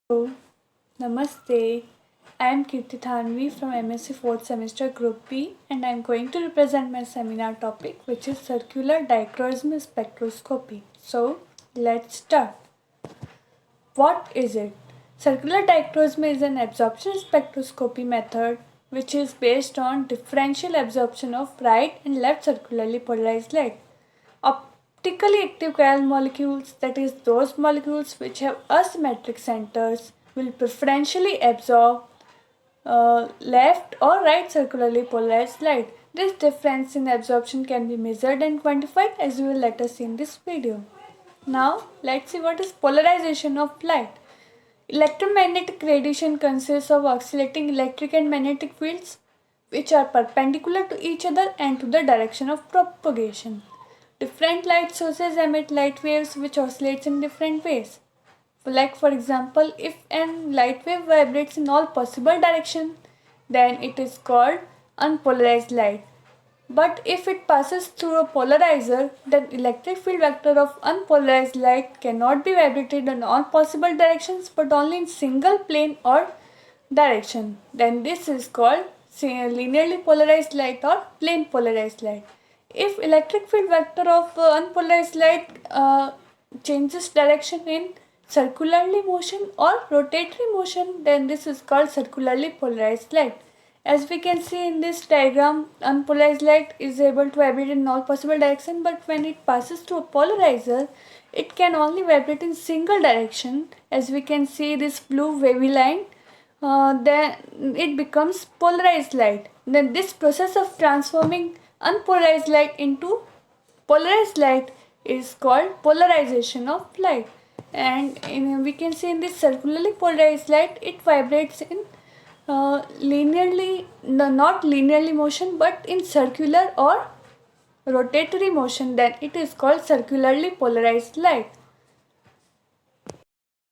Hello, Namaste. I am Kirti Thanvi from MSc 4th semester Group B and I am going to represent my seminar topic which is circular dichroism spectroscopy. So, let's start. What is it? Circular dichroism is an absorption spectroscopy method which is based on differential absorption of right and left circularly polarized light. Optically active chiral molecules, that is, those molecules which have asymmetric centers, will preferentially absorb left or right circularly polarized light. This difference in absorption can be measured and quantified as we will later see in this video. Now, let's see what is polarization of light. Electromagnetic radiation consists of oscillating electric and magnetic fields which are perpendicular to each other and to the direction of propagation. Different light sources emit light waves which oscillates in different ways. Like for example, if an light wave vibrates in all possible directions, then it is called unpolarized light. But if it passes through a polarizer, then electric field vector of unpolarized light cannot be vibrated in all possible directions but only in single plane or direction. Then this is called linearly polarized light or plane polarized light. If electric field vector of unpolarized light changes direction in circularly motion or rotatory motion, then this is called circularly polarized light. As we can see in this diagram, unpolarized light is able to vibrate in all possible directions, but when it passes through a polarizer, it can only vibrate in single direction. As we can see this blue wavy line, then it becomes polarized light. Then this process of transforming unpolarized light into polarized light is called polarization of light. And we can see in this circularly polarized light, it vibrates in not linearly motion but in circular or rotatory motion, then it is called circularly polarized light.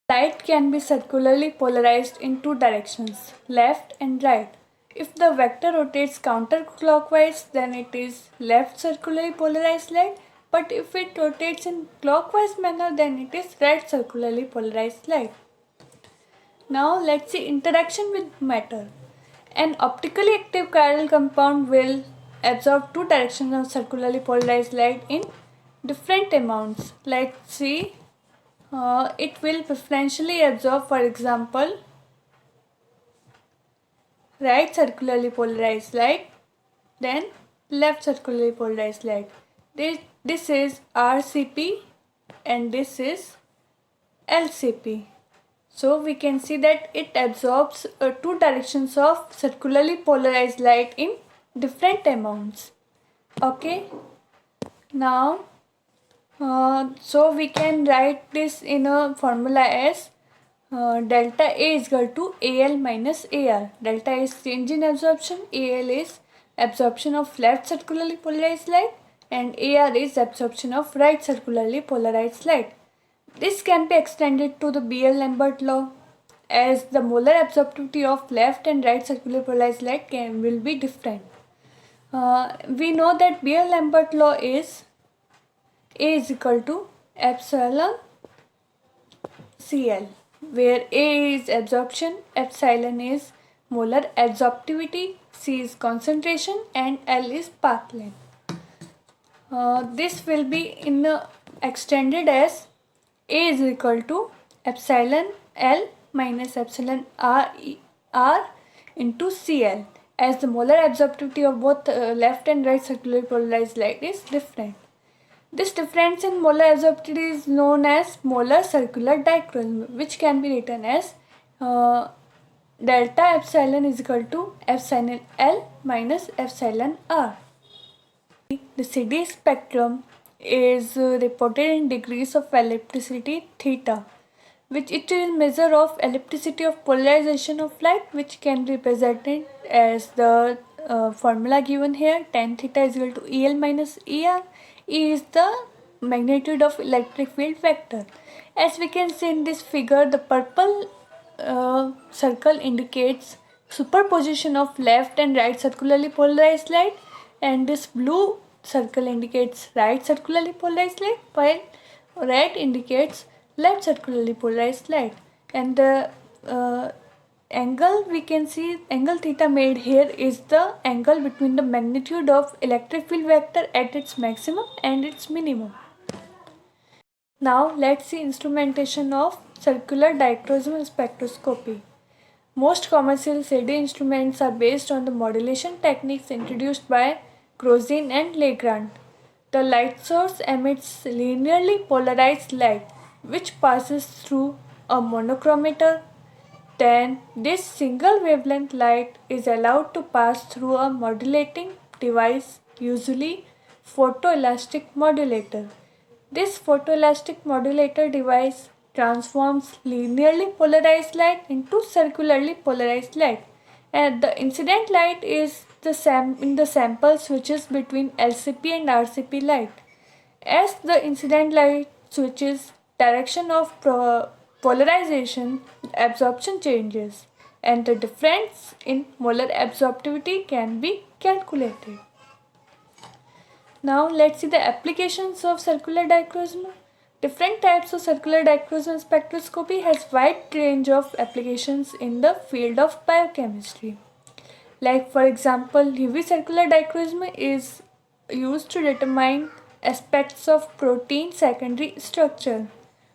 Light can be circularly polarized in two directions, left and right. If the vector rotates counterclockwise, then it is left circularly polarized light, but if it rotates in clockwise manner, then it is right circularly polarized light. Now let's see interaction with matter. An optically active chiral compound will absorb two directions of circularly polarized light in different amounts. Let's see. It will preferentially absorb, for example, right circularly polarized light, then left circularly polarized light. This is RCP and this is LCP. So we can see that it absorbs two directions of circularly polarized light in different amounts. Okay. Now, so we can write this in a formula as delta A is equal to AL minus AR. Delta is change in absorption, AL is absorption of left circularly polarized light, and AR is absorption of right circularly polarized light. This can be extended to the Beer-Lambert law, as the molar absorptivity of left and right circular polarized light will be different. We know that Beer-Lambert law is A is equal to epsilon Cl, where A is absorption, epsilon is molar absorptivity, C is concentration, and L is path length. This will be extended as A is equal to epsilon L minus epsilon R into Cl, as the molar absorptivity of both left and right circular polarized light is different. This difference in molar absorptivity is known as molar circular dichroism, which can be written as delta epsilon is equal to epsilon L minus epsilon R. The CD spectrum is reported in degrees of ellipticity theta, which it is measure of ellipticity of polarization of light, which can be represented as the formula given here. Tan theta is equal to EL minus ER. E is the magnitude of electric field vector. As we can see in this figure, the purple circle indicates superposition of left and right circularly polarized light, and this blue circle indicates right circularly polarized light, while red indicates left circularly polarized light. And the angle we can see angle theta made here is the angle between the magnitude of electric field vector at its maximum and its minimum. Now let's see instrumentation of circular dichroism spectroscopy. Most commercial CD instruments are based on the modulation techniques introduced by Crozin and Legrand. The light source emits linearly polarized light which passes through a monochromator. Then this single wavelength light is allowed to pass through a modulating device, usually photoelastic modulator. This photoelastic modulator device transforms linearly polarized light into circularly polarized light, and the incident light is in the sample switches between LCP and RCP light. As the incident light switches direction of polarization, absorption changes, and the difference in molar absorptivity can be calculated. Now let's see the applications of circular dichroism. Different types of circular dichroism spectroscopy has wide range of applications in the field of biochemistry. Like for example, UV circular dichroism is used to determine aspects of protein secondary structure.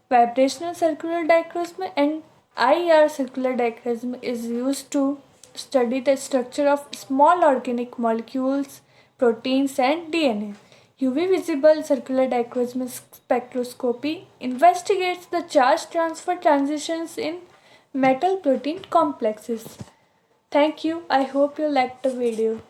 Vibrational circular dichroism and IR circular dichroism is used to study the structure of small organic molecules, proteins and DNA. UV visible circular dichroism spectroscopy investigates the charge transfer transitions in metal protein complexes. Thank you. I hope you liked the video.